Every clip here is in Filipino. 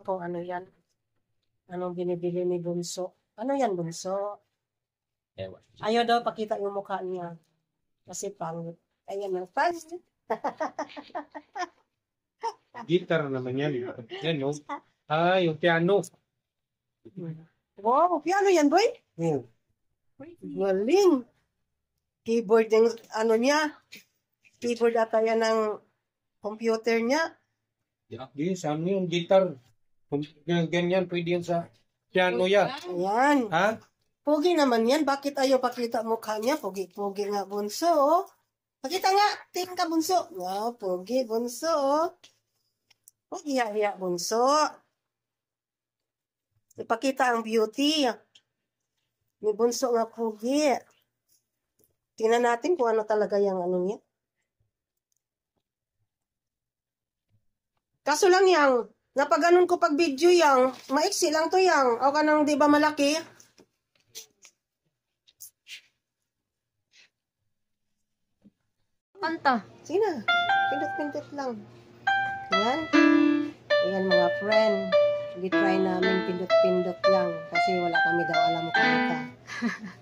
kung ano yan. Anong binibili ni Bunso. Ano yan, Bunso? Ewan. Ayaw daw pakita yung mukha niya. Kasi pangit. Ayan ang pangit. Guitar naman yan. Yan, no? Ah, yung piano. Wow, piano yan, boy? Oh. Galing. Keyboard yung ano niya. Keyboard ata yan ng computer niya. Di, sa ano yung guitar. Ganyan, pwede yan sa piano yan. Ayan. Ha? Pogi naman yan. Bakit ayaw pakita mukha niya? Pogi nga, Bunso. Oh. Pakita nga. Tingin ka, Bunso. Wow, pogi, Bunso. Oh, hiya-hiya, Bunso. Ipakita ang beauty. May Bunso nga pogi. Tingnan natin kung ano talaga yung ano niya. Kaso lang yang, napaganon ko pag video yang, maiksi lang to yang. O ka nang di ba malaki? Kanta. Sige na, pindot-pindot lang. Ayan. Ayan mga friend. Try namin pindot-pindot lang. Kasi wala kami daw alam kanta.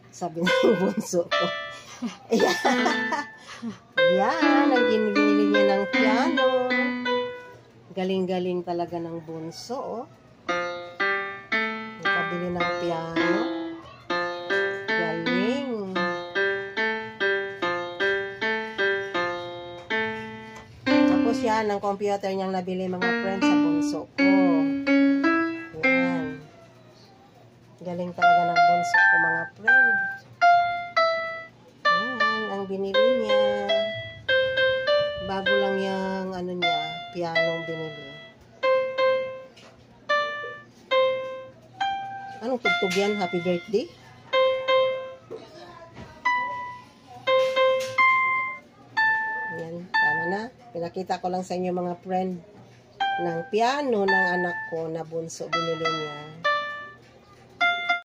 Sabi ng Bunso ko. Ayan. Ayan, ang ginili niya ng piano. Galing-galing talaga ng Bunso. Oh. Nakabili ng piano. Galing. Tapos yan, ang computer niyang nabili mga friends sa Bunso ko. Ayan. Galing talaga ng Bunso ko mga friends. Ayan, ang binili niya. Bago lang yung ano niya, pianong binili. Anong tugtog yan? Happy birthday? Ayan, tama na. Pinakita ko lang sa inyo mga friend ng piano ng anak ko na Bunso binili niya.